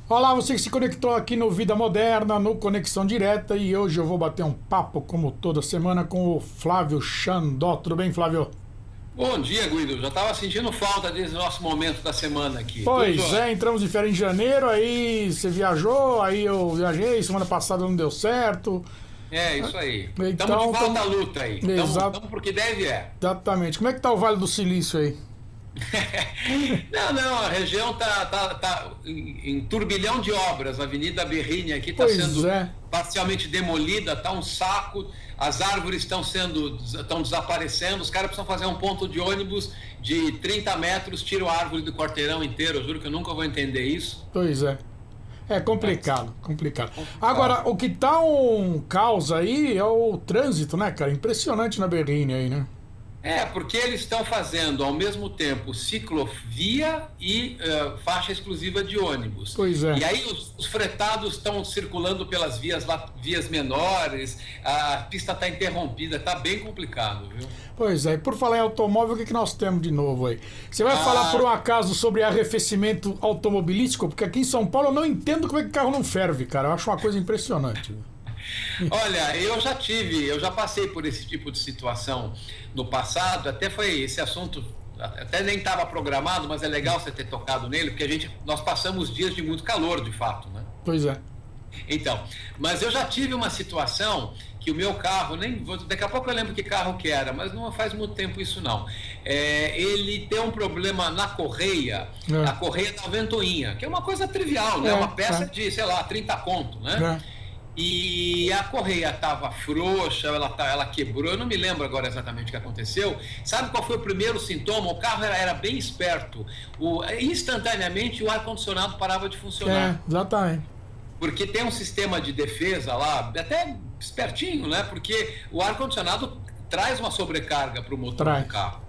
Olá, você que se conectou aqui no Vida Moderna, no Conexão Direta, e hoje eu vou bater um papo, como toda semana, com o Flávio Xandó. Tudo bem, Flávio? Bom dia, Guido. Já estava sentindo falta desse nosso momento da semana aqui. Tudo Pois jóia? é, entramos de férias em janeiro, aí você viajou, aí eu viajei, semana passada não deu certo. É, isso aí. Estamos de Então, volta à luta aí. Exato, Estamos porque deve é. exatamente. Como é que tá o Vale do Silício aí? Não, a região tá em turbilhão de obras. A Avenida Berrini aqui está Pois sendo é. parcialmente demolida, tá um saco. As árvores estão desaparecendo. Os caras precisam fazer um ponto de ônibus de 30 metros, tiram a árvore do quarteirão inteiro. Eu juro que eu nunca vou entender isso. Pois é. É complicado, complicado. Complicado. Agora, o que tá um caos aí é o trânsito, né, cara? Impressionante na Berrini aí, né? É, porque eles estão fazendo ao mesmo tempo ciclovia e faixa exclusiva de ônibus. Pois é. E aí os fretados estão circulando pelas vias menores, a pista está interrompida, está bem complicado, viu? Pois é, e por falar em automóvel, o que nós temos de novo aí? Você vai falar por um Ah, acaso sobre arrefecimento automobilístico? Porque aqui em São Paulo eu não entendo como é que o carro não ferve, cara. Eu acho uma coisa impressionante. olha, eu já passei por esse tipo de situação no passado, até foi esse assunto, até nem estava programado, mas é legal você ter tocado nele, porque nós passamos dias de muito calor, de fato, né? Pois é. Então, mas eu já tive uma situação que o meu carro, daqui a pouco eu lembro que carro que era, mas não faz muito tempo isso não. Ele tem um problema na correia, a É, correia da ventoinha, que é uma coisa trivial, né? Uma peça é, de, sei lá, 30 conto, né? é. E a correia estava frouxa, ela quebrou, eu não me lembro agora exatamente o que aconteceu. Sabe qual foi o primeiro sintoma? O carro era bem esperto. Instantaneamente o ar-condicionado parava de É, funcionar. exatamente. Porque tem um sistema de defesa lá, até espertinho, né? Porque o ar-condicionado traz uma sobrecarga para o motor do Traz. carro.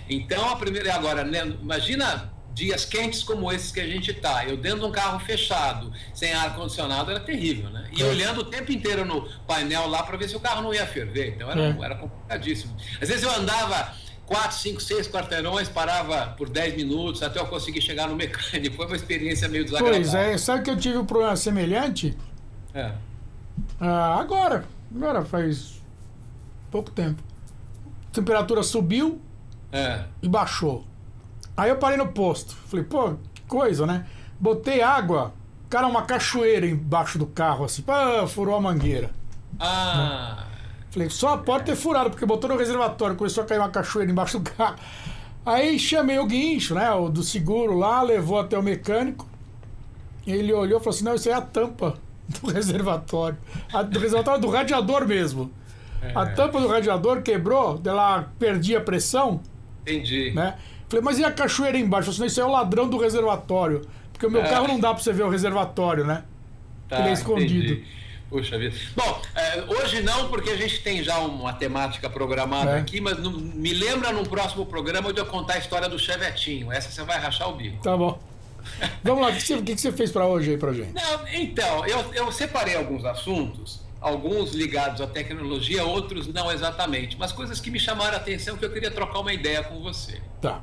Então, a primeira. Agora, né, imagina dias quentes como esses que a gente tá. Eu dentro de um carro fechado, sem ar-condicionado, era terrível, né? E É, olhando o tempo inteiro no painel lá para ver se o carro não ia ferver. Então, é. era complicadíssimo. Às vezes eu andava 4, 5, 6 quarteirões, parava por 10 minutos até eu conseguir chegar no mecânico. Foi uma experiência meio Pois desagradável. é, sabe que eu tive um problema semelhante? É. Agora faz pouco tempo. A temperatura subiu É. e baixou. Aí eu parei no posto. Falei, pô, que coisa, né? Botei água, cara, uma cachoeira embaixo do carro, assim, pá, furou a mangueira. Né? Ah, Falei, só pode ter furado, porque botou no reservatório, começou a cair uma cachoeira embaixo do carro. Aí chamei o guincho, né, o do seguro lá, levou até o mecânico. Ele olhou e falou assim, não, isso aí é a tampa do reservatório. Do reservatório do radiador mesmo. A tampa do radiador quebrou, ela perdia a pressão, entendi. né? Falei, mas e a cachoeira embaixo? Eu falei, isso aí é o ladrão do reservatório. Porque o meu carro Ah, não dá pra você ver o reservatório, né? Ele é tá, escondido. entendi. Puxa vida. Bom, hoje não, porque a gente tem já uma temática programada É, aqui, mas me lembra num próximo programa de eu contar a história do Chevetinho. Essa você vai rachar o bico. tá bom. Vamos lá, o que você fez pra hoje aí pra gente? Não, então, eu separei alguns assuntos, alguns ligados à tecnologia, outros não exatamente, mas coisas que me chamaram a atenção que eu queria trocar uma ideia com você. Tá.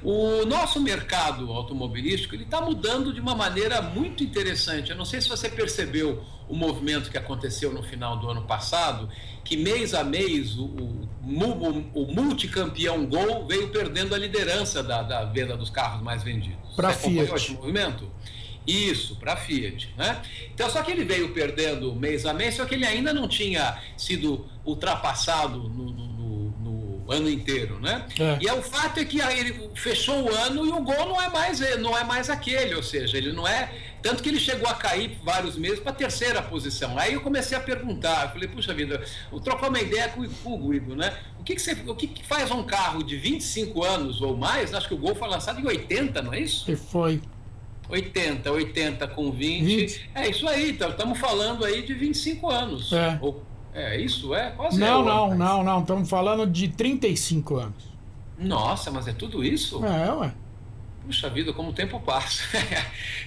O nosso mercado automobilístico ele está mudando de uma maneira muito interessante. Eu não sei se você percebeu o movimento que aconteceu no final do ano passado, que mês a mês o multicampeão Gol veio perdendo a liderança da venda dos carros mais vendidos. Você Pra acompanhou esse Fiat. movimento? Isso, para a Fiat, né? Então, só que ele veio perdendo mês a mês, só que ele ainda não tinha sido ultrapassado no ano inteiro, né? É. E o fato é que aí ele fechou o ano e o Gol não é mais aquele, ou seja, ele não é tanto que ele chegou a cair vários meses para a terceira posição. Aí eu comecei a perguntar, eu falei, puxa vida, vou trocar uma ideia com o Guido, né? O que que faz um carro de 25 anos ou mais? Acho que o Gol foi lançado em 80, não é isso? E foi 80 com 20. 20. É isso aí, estamos falando aí de 25 anos. É. É isso? Quase é Não, o ano. não, não, não. Estamos falando de 35 anos. Nossa, mas é tudo isso? É, ué. Puxa vida, como o tempo passa.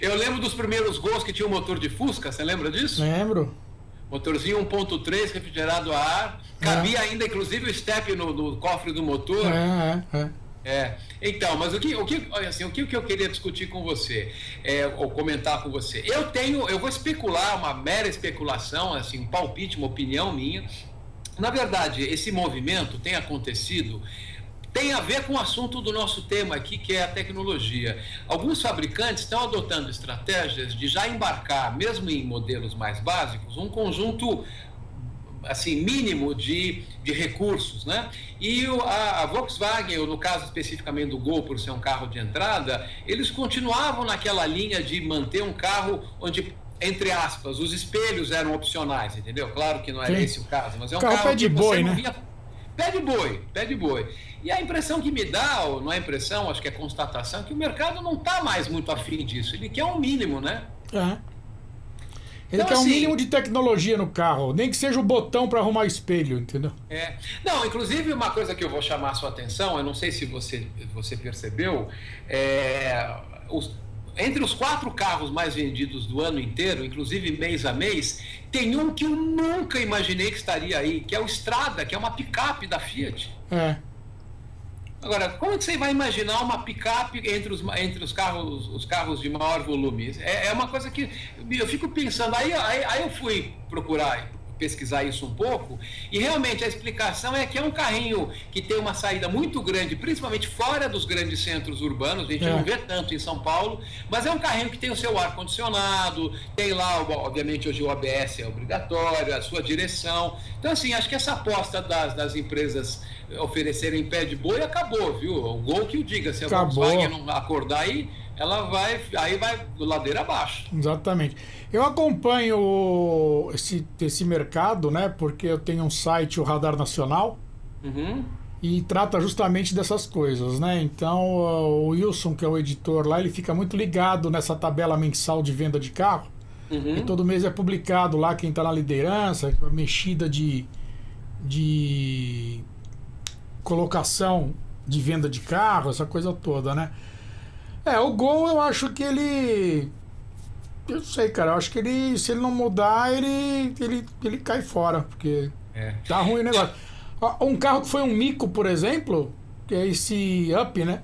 Eu lembro dos primeiros Gols que tinha o motor de Fusca, você lembra disso? Lembro. Motorzinho 1.3, refrigerado a ar. É, Cabia ainda, inclusive, o step no cofre do motor. é, é. Então, mas o que eu queria discutir com você, ou comentar com você? Eu vou especular, uma mera especulação, assim, um palpite, uma opinião minha. Na verdade, esse movimento tem acontecido, tem a ver com o assunto do nosso tema aqui, que é a tecnologia. Alguns fabricantes estão adotando estratégias de já embarcar, mesmo em modelos mais básicos, um conjunto assim, mínimo de recursos, né? E a Volkswagen, ou no caso especificamente do Gol, por ser um carro de entrada, eles continuavam naquela linha de manter um carro onde, entre aspas, os espelhos eram opcionais, entendeu? Claro que não era esse o caso, mas é um carro pé de que boi, você não né? via... Pé de boi. E a impressão que me dá, ou não é impressão, acho que é constatação, que o mercado não está mais muito afim disso. Ele quer um mínimo, né? Ele Então, quer um assim, mínimo de tecnologia no carro, nem que seja o botão para arrumar espelho, entendeu? Não, inclusive uma coisa que eu vou chamar a sua atenção, eu não sei se você percebeu, entre os 4 carros mais vendidos do ano inteiro, inclusive mês a mês, tem um que eu nunca imaginei que estaria aí, que é o Strada, que é uma picape da Fiat. Agora, como que você vai imaginar uma picape entre os carros de maior volume? É uma coisa que eu fico pensando. Aí eu fui pesquisar isso um pouco, e realmente a explicação é que é um carrinho que tem uma saída muito grande, principalmente fora dos grandes centros urbanos. A gente não vê tanto em São Paulo, mas é um carrinho que tem o seu ar-condicionado, tem lá, obviamente hoje o ABS é obrigatório, a sua direção. Então, assim, acho que essa aposta das empresas oferecerem pé de boi acabou, viu? O Gol que o diga, se a Volkswagen não acordar aí, ela vai ladeira abaixo. Exatamente. Eu acompanho esse mercado, né? Porque eu tenho um site, o Radar Nacional, e trata justamente dessas coisas, né? Então, o Wilson, que é o editor lá, ele fica muito ligado nessa tabela mensal de venda de carro. E todo mês é publicado lá quem está na liderança, a mexida de colocação de venda de carro, essa coisa toda, né? O Gol, eu acho que ele... Eu não sei, cara. Eu acho que ele, se ele não mudar, ele cai fora, porque tá ruim o negócio. Um carro que foi um mico, por exemplo, que é esse Up, né?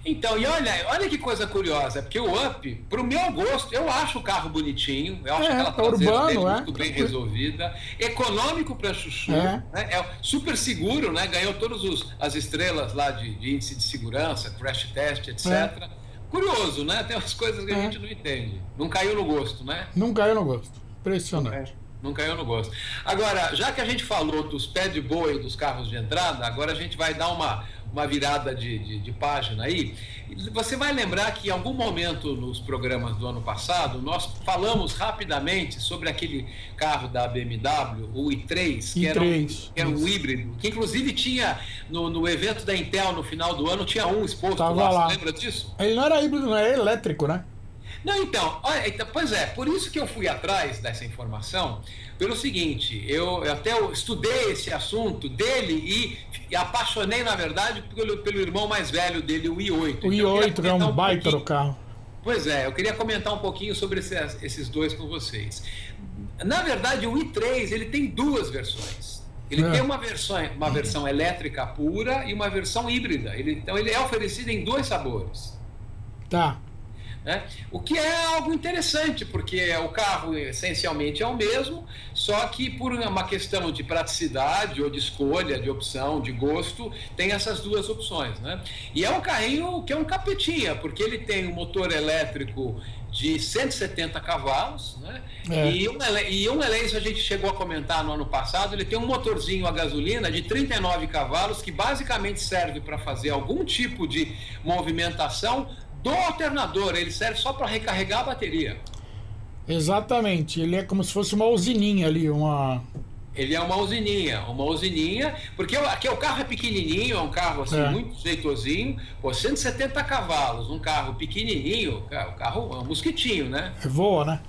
Então, e olha que coisa curiosa, porque o Up, pro meu gosto, eu acho o carro bonitinho, eu acho aquela traseira dele muito bem resolvida, econômico para chuchu, né? É super seguro, né? Ganhou todas as estrelas lá de índice de segurança, crash test, etc. Curioso, né? Tem umas coisas que a gente não entende. Não caiu no gosto, né? Não caiu no gosto. Impressionante. Não caiu no gosto. Agora, já que a gente falou dos pé de boi dos carros de entrada, agora a gente vai dar uma virada de página aí. Você vai lembrar que em algum momento nos programas do ano passado, nós falamos rapidamente sobre aquele carro da BMW, o i3, que era um híbrido, que inclusive tinha no evento da Intel no final do ano, tinha um exposto lá. Você lembra disso? Ele não era híbrido, não, era elétrico, né? Não, então, pois é, por isso que eu fui atrás dessa informação, pelo seguinte, eu até estudei esse assunto dele e apaixonei, na verdade, pelo irmão mais velho dele, o i8. O i8 é um baita no carro. Pois é, eu queria comentar um pouquinho sobre esses dois com vocês. Na verdade, o i3, ele tem 2 versões. Ele tem uma versão elétrica pura e uma versão híbrida. Então, ele é oferecido em 2 sabores. Tá. Né? O que é algo interessante, porque o carro essencialmente é o mesmo, só que por uma questão de praticidade ou de escolha, de opção, de gosto, tem essas 2 opções, né? E é um carrinho que é um capetinha, porque ele tem um motor elétrico de 170 cavalos, né? E um Elenço, a gente chegou a comentar no ano passado, ele tem um motorzinho a gasolina de 39 cavalos, que basicamente serve para fazer algum tipo de movimentação do alternador, ele serve só para recarregar a bateria. Exatamente, ele é como se fosse uma usininha ali, Ele é uma usininha, porque aqui o carro é pequenininho, é um carro assim muito jeitosinho, 170 cavalos, um carro pequenininho, o carro é um mosquitinho, né? Voa, né?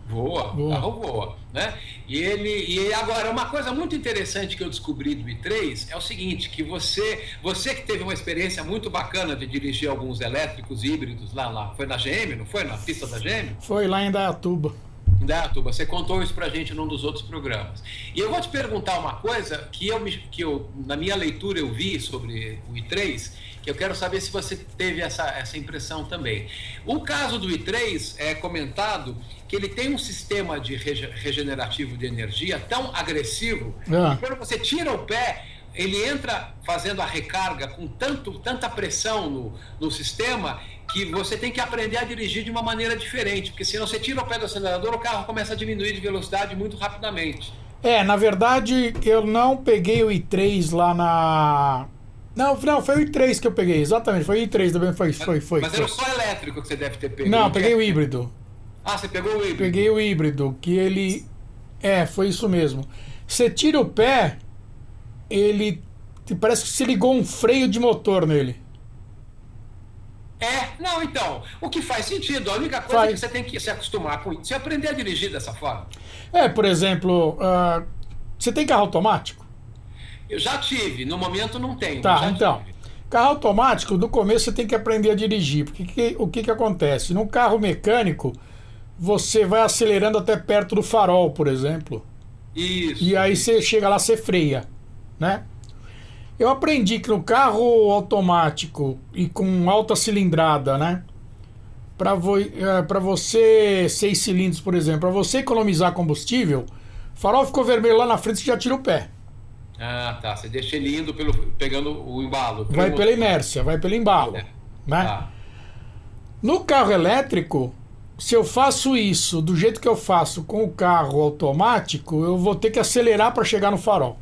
Voa, o carro voa, né? E agora, uma coisa muito interessante que eu descobri do i3 é o seguinte, que você que teve uma experiência muito bacana de dirigir alguns elétricos híbridos lá, foi na GM, não foi? Na pista da GM? Foi lá em Indaiatuba. Indaiatuba, você contou isso pra gente num dos outros programas. E eu vou te perguntar uma coisa que eu na minha leitura eu vi sobre o i3, que eu quero saber se você teve essa impressão também. O caso do i3 é comentado que ele tem um sistema de regenerativo de energia tão agressivo que quando você tira o pé, ele entra fazendo a recarga com tanta pressão no sistema que você tem que aprender a dirigir de uma maneira diferente, porque se você tira o pé do acelerador, o carro começa a diminuir de velocidade muito rapidamente. Na verdade, eu não peguei o i3 lá na... Não, foi o i3 que eu peguei, exatamente, foi o i3 também, foi. Mas era só elétrico que você deve ter pego. Não, peguei o híbrido. Ah, você pegou o híbrido? Peguei o híbrido, que ele... foi isso mesmo. Você tira o pé, ele... Parece que se ligou um freio de motor nele. Não, então, o que faz sentido, a única coisa é que você tem que se acostumar com isso e aprender a dirigir dessa forma. Por exemplo, você tem carro automático? Eu já tive, no momento não tenho. Tá, então, carro automático, no começo você tem que aprender a dirigir, porque o que acontece? No carro mecânico, você vai acelerando até perto do farol, por exemplo. Isso. E aí você chega lá, você freia, né? Eu aprendi que no carro automático e com alta cilindrada, né? Para você, 6 cilindros, por exemplo, para você economizar combustível, o farol ficou vermelho lá na frente, você já tira o pé. Ah, tá. Você deixa ele indo pegando o embalo. Vai pela inércia, vai pelo embalo. Né? Tá. No carro elétrico, se eu faço isso do jeito que eu faço com o carro automático, eu vou ter que acelerar para chegar no farol.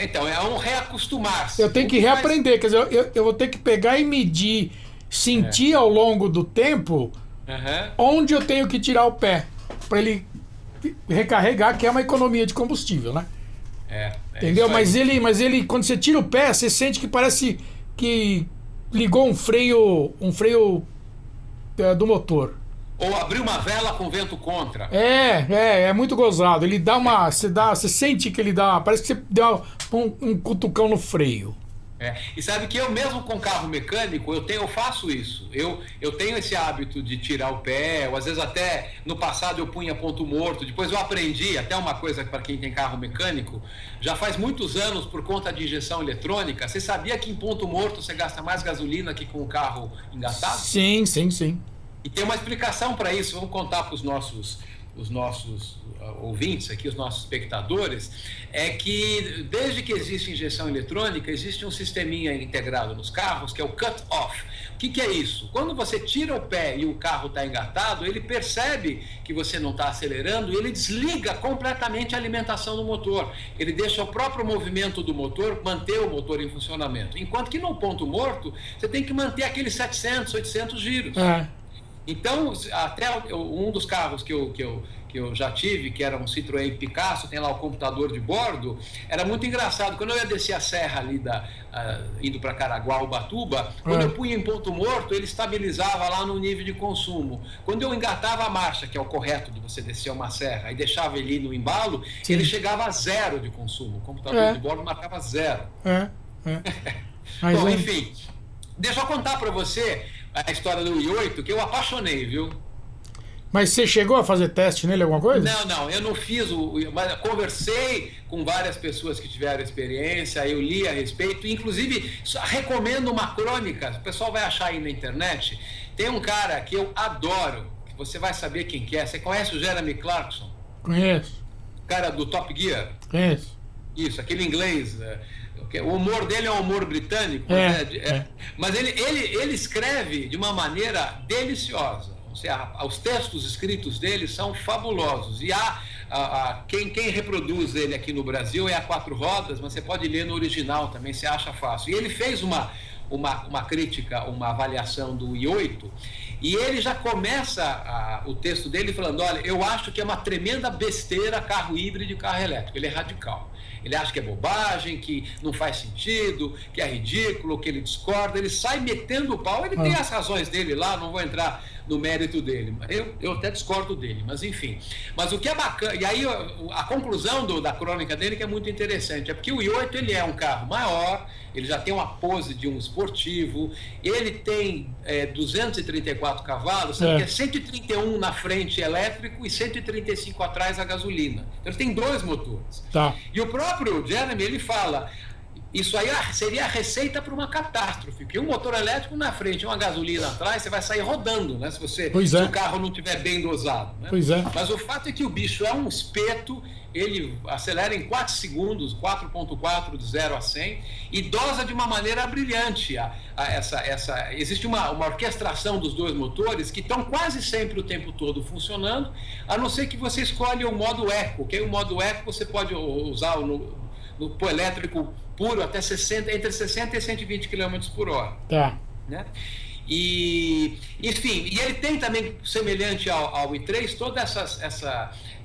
Então, é um reacostumar-se. Eu tenho que reaprender, quer dizer, eu vou ter que pegar e medir, sentir ao longo do tempo onde eu tenho que tirar o pé, para ele recarregar, que é uma economia de combustível, né? Entendeu? Mas ele, quando você tira o pé, você sente que parece que ligou um freio do motor. Ou abrir uma vela com vento contra. É muito gozado. Ele dá uma... Você sente que ele dá... Parece que você deu um cutucão no freio. E sabe que eu mesmo com carro mecânico, eu faço isso. Eu tenho esse hábito de tirar o pé, ou às vezes até no passado eu punha ponto morto. Depois eu aprendi, até uma coisa para quem tem carro mecânico, já faz muitos anos por conta de injeção eletrônica. Você sabia que em ponto morto você gasta mais gasolina que com o carro engatado? Sim. E tem uma explicação para isso, vamos contar para os nossos ouvintes aqui, os nossos espectadores, é que desde que existe injeção eletrônica, existe um sisteminha integrado nos carros, que é o cut-off. O que é isso? Quando você tira o pé e o carro está engatado, ele percebe que você não está acelerando e ele desliga completamente a alimentação do motor. Ele deixa o próprio movimento do motor manter o motor em funcionamento. Enquanto que no ponto morto, você tem que manter aqueles 700, 800 giros. Então, até um dos carros que eu já tive, que era um Citroën Picasso, tem lá o computador de bordo, era muito engraçado. Quando eu ia descer a serra ali, indo para Caraguá, Ubatuba, quando eu punha em ponto morto, ele estabilizava lá no nível de consumo. Quando eu engatava a marcha, que é o correto de você descer uma serra, e deixava ele no embalo, ele chegava a 0 de consumo. O computador de bordo marcava 0. Bom, enfim, deixa eu contar para você a história do i8, que eu apaixonei, viu? Mas você chegou a fazer teste nele, alguma coisa? Não, eu não fiz, mas conversei com várias pessoas que tiveram experiência, eu li a respeito, inclusive recomendo uma crônica, o pessoal vai achar aí na internet, tem um cara que eu adoro, que você vai saber quem que é, você conhece o Jeremy Clarkson? Conheço. O cara do Top Gear? Conheço. Isso, aquele inglês... O humor dele é um humor britânico, mas ele escreve de uma maneira deliciosa. Os textos escritos dele são fabulosos. E quem reproduz ele aqui no Brasil é a Quatro Rodas, mas você pode ler no original também, você acha fácil. E ele fez uma crítica, uma avaliação do i8, e ele já começa o texto dele falando: olha, eu acho que é uma tremenda besteira carro híbrido e carro elétrico. Ele é radical. Ele acha que é bobagem, que não faz sentido, que é ridículo, que ele discorda, ele sai metendo o pau, ele tem as razões dele lá, não vou entrar no mérito dele, eu até discordo dele, mas enfim. Mas o que é bacana, e aí a conclusão da crônica dele que é muito interessante, é porque o i8 ele é um carro maior, ele já tem uma pose de um esportivo, ele tem 234 cavalos, que é 131 na frente elétrico e 135 atrás a gasolina. Então ele tem 2 motores. Tá. E o próprio Jeremy, ele fala Isso aí seria a receita para uma catástrofe, porque um motor elétrico na frente e uma gasolina atrás, você vai sair rodando, né? Se o carro não estiver bem dosado. Né? Pois é. Mas o fato é que o bicho é um espeto, ele acelera em 4 segundos, 4.4 de 0 a 100, e dosa de uma maneira brilhante. Existe uma orquestração dos dois motores que estão quase sempre o tempo todo funcionando, a não ser que você escolha o modo eco, que o modo eco você pode usar no elétrico puro até entre 60 e 120 km por hora. Tá. Né? Enfim, e ele tem também, semelhante ao i3, todas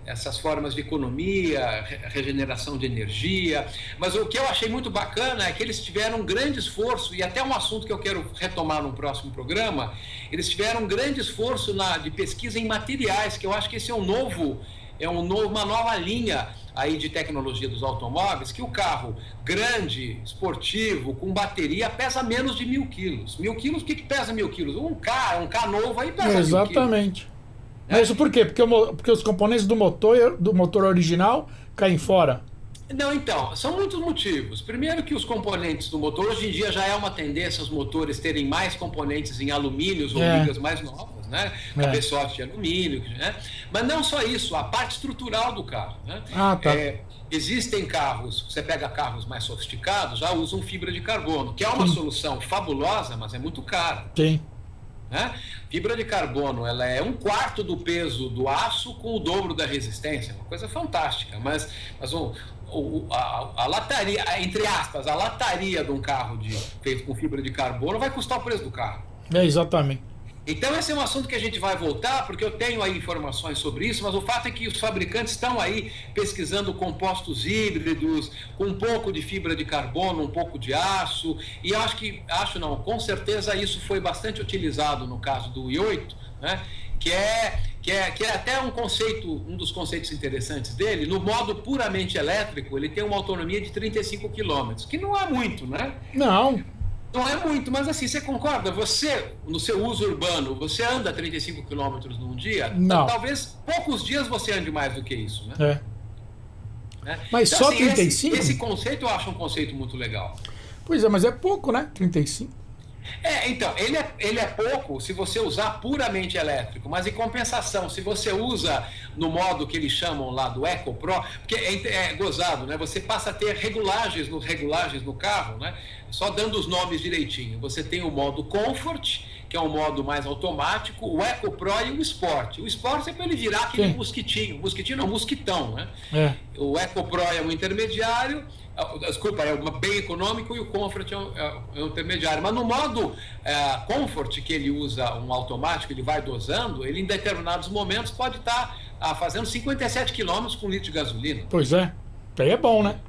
essas formas de economia, regeneração de energia, mas o que eu achei muito bacana é que eles tiveram um grande esforço, e até um assunto que eu quero retomar no próximo programa, eles tiveram um grande esforço de pesquisa em materiais, que eu acho que esse é uma nova linha aí de tecnologia dos automóveis, que o carro grande, esportivo, com bateria, pesa menos de 1.000 quilos. 1.000 quilos, o que pesa 1.000 quilos? Um K novo aí pesa 1.000 quilos. Exatamente. Mas isso por quê? Porque os componentes do motor original caem fora. Não, então, são muitos motivos. Primeiro que os componentes do motor, hoje em dia já é uma tendência os motores terem mais componentes em alumínios ou ligas mais novas, né? Cabeçote de alumínio, né? Mas não só isso, a parte estrutural do carro, né? Ah, tá. Existem carros, você pega carros mais sofisticados, já usam fibra de carbono, que é uma solução fabulosa, mas é muito cara. Sim. Né? Fibra de carbono, ela é 1/4 do peso do aço com o dobro da resistência, uma coisa fantástica, mas a lataria, entre aspas, a lataria de um carro feito com fibra de carbono vai custar o preço do carro. Exatamente. Então esse é um assunto que a gente vai voltar, porque eu tenho aí informações sobre isso, mas o fato é que os fabricantes estão aí pesquisando compostos híbridos, com um pouco de fibra de carbono, um pouco de aço, e com certeza isso foi bastante utilizado no caso do i8, né? Que é até um dos conceitos interessantes dele. No modo puramente elétrico, ele tem uma autonomia de 35 km, que não é muito, né? Não é muito, mas assim, você concorda? Você, no seu uso urbano, você anda 35 km num dia? Não. Talvez poucos dias você ande mais do que isso, né? Mas então, só assim, 35? Esse conceito eu acho um conceito muito legal. Pois é, mas é pouco, né? 35. Então, ele é pouco se você usar puramente elétrico, mas em compensação, se você usa no modo que eles chamam lá do Eco Pro, porque é gozado, né? Você passa a ter regulagens no carro, né? Só dando os nomes direitinho. Você tem o modo Comfort, que é um modo mais automático, o Eco Pro e o Sport. O Sport é para ele virar aquele mosquitinho. Mosquitinho não, mosquitão, né? O Eco Pro é um intermediário, desculpa, é bem econômico, e o Comfort é um intermediário. Mas no modo Comfort, que ele usa um automático, ele vai dosando, ele em determinados momentos pode estar fazendo 57 km com 1 litro de gasolina. Pois é, aí é bom, né?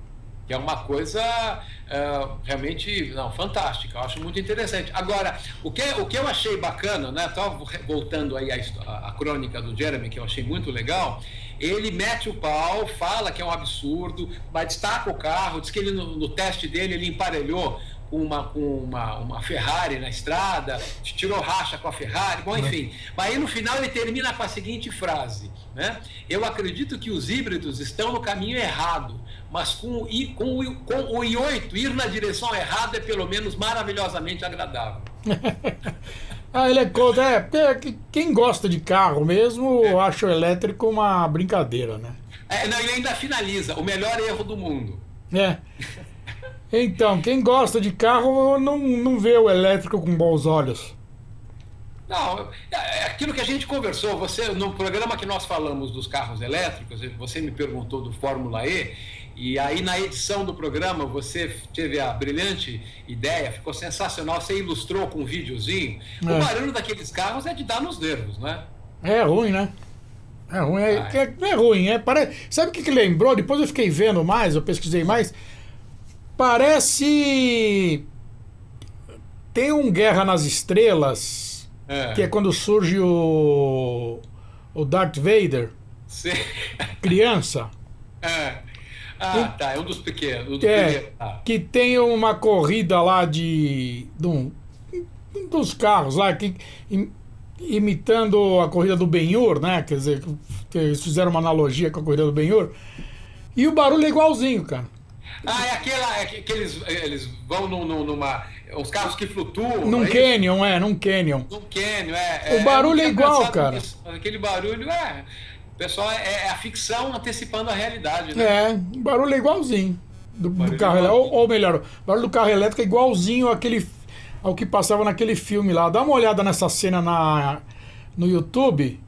Que é uma coisa realmente fantástica, eu acho muito interessante. Agora, o que eu achei bacana, né? Estava voltando aí a crônica do Jeremy, que eu achei muito legal. Ele mete o pau, fala que é um absurdo, mas destaca o carro, diz que ele no teste dele ele emparelhou com uma Ferrari na estrada, tirou racha com a Ferrari, bom, enfim. Mas aí no final ele termina com a seguinte frase, né? Eu acredito que os híbridos estão no caminho errado, mas com o i8 ir na direção errada é pelo menos maravilhosamente agradável. Ele é contra. Porque quem gosta de carro mesmo acha o elétrico uma brincadeira, né? Ele ainda finaliza, o melhor erro do mundo. Então, quem gosta de carro não vê o elétrico com bons olhos. Não, é aquilo que a gente conversou, no programa que nós falamos dos carros elétricos, você me perguntou do Fórmula E, e aí na edição do programa você teve a brilhante ideia, ficou sensacional, você ilustrou com um videozinho. O barulho daqueles carros é de dar nos nervos, né? É ruim, né? É ruim, não é ruim, sabe o que lembrou? Depois eu fiquei vendo mais, eu pesquisei mais. Parece... Tem um Guerra nas Estrelas, que é quando surge o Darth Vader, criança. É um dos pequenos. Que tem uma corrida lá dos carros lá, imitando a corrida do Ben-Hur, né? Quer dizer, eles fizeram uma analogia com a corrida do Ben-Hur. E o barulho é igualzinho, cara. Ah, é aquela que eles vão numa. Os carros que flutuam. Num canyon, num canyon. Num canyon, O barulho é igual, cara. Aquele barulho O pessoal é a ficção antecipando a realidade, né? É, o barulho é igualzinho do carro elétrico. Ou melhor, o barulho do carro elétrico é igualzinho ao que passava naquele filme lá. Dá uma olhada nessa cena no YouTube.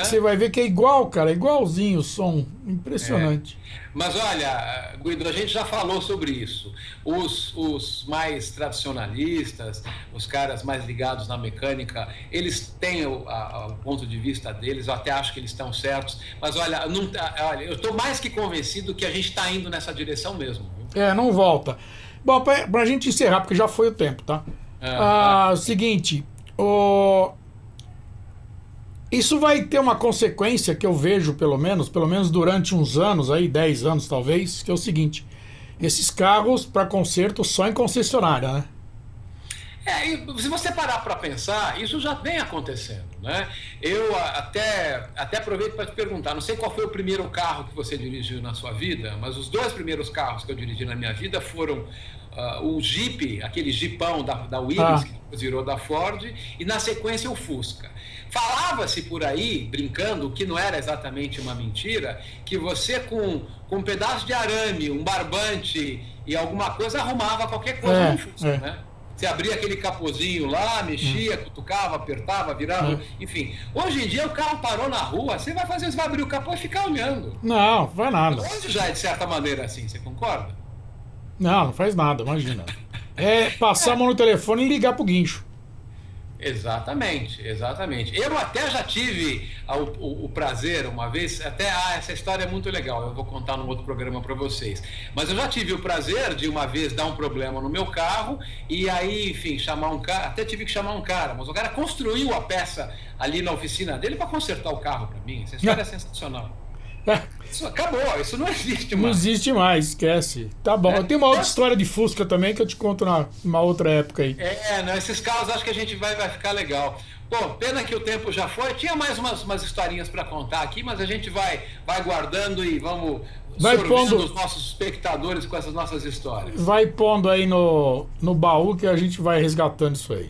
Você vai ver que é igual, cara, é igualzinho o som. Impressionante. Mas olha, Guido, a gente já falou sobre isso. Os mais tradicionalistas, os caras mais ligados na mecânica, eles têm o ponto de vista deles, eu até acho que eles estão certos. Mas olha, eu estou mais que convencido que a gente está indo nessa direção mesmo. Viu? Não volta. Bom, pra gente encerrar, porque já foi o tempo, tá? Seguinte, isso vai ter uma consequência que eu vejo, pelo menos durante uns anos, aí 10 anos talvez, que é o seguinte: esses carros para conserto só em concessionária, né? Se você parar para pensar, isso já vem acontecendo, né? Eu até aproveito para te perguntar, não sei qual foi o primeiro carro que você dirigiu na sua vida, mas os 2 primeiros carros que eu dirigi na minha vida foram o Jeep, aquele Jeepão da Willys, que depois virou da Ford, e na sequência o Fusca. Falava-se por aí, brincando, que não era exatamente uma mentira, que você com um pedaço de arame, um barbante e alguma coisa arrumava qualquer coisa no Fusca, né? Você abria aquele capozinho lá, mexia, cutucava, apertava, virava, enfim. Hoje em dia o carro parou na rua, você vai abrir o capô e ficar olhando. Não vai nada. Hoje já é de certa maneira assim, você concorda? Não faz nada, imagina. Passar a mão no telefone e ligar pro guincho. Exatamente. Eu até já tive o prazer uma vez, essa história é muito legal, eu vou contar num outro programa para vocês. Mas eu já tive o prazer de uma vez dar um problema no meu carro e aí, enfim, chamar um cara, até tive que chamar um cara, mas o cara construiu a peça ali na oficina dele para consertar o carro para mim. Essa história é sensacional. Isso acabou, isso não existe mais. Não existe mais, esquece. Tá bom. Eu tenho uma outra história de Fusca também que eu te conto numa outra época aí. Esses carros acho que a gente vai ficar legal. Bom, pena que o tempo já foi. Tinha mais umas historinhas para contar aqui, mas a gente vai guardando e vamos sorvendo os nossos espectadores com essas nossas histórias. Vai pondo aí no baú que a gente vai resgatando isso aí.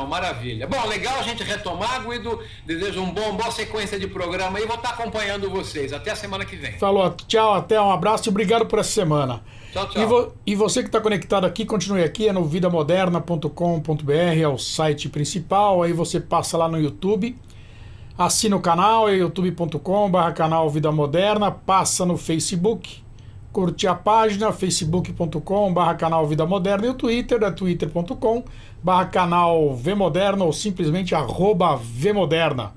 Maravilha. Bom, legal a gente retomar, Guido. Desejo boa sequência de programa e vou estar acompanhando vocês. Até a semana que vem. Falou, tchau, até um abraço e obrigado por essa semana. Tchau. E você que está conectado aqui, continue aqui, é no vidamoderna.com.br, é o site principal. Aí você passa lá no YouTube, assina o canal, é youtube.com/canal Vida Moderna, passa no Facebook, curte a página, facebook.com/canal Vida Moderna, e o Twitter é twitter.com/canal Vmoderna ou simplesmente @Vmoderna.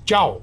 Tchau!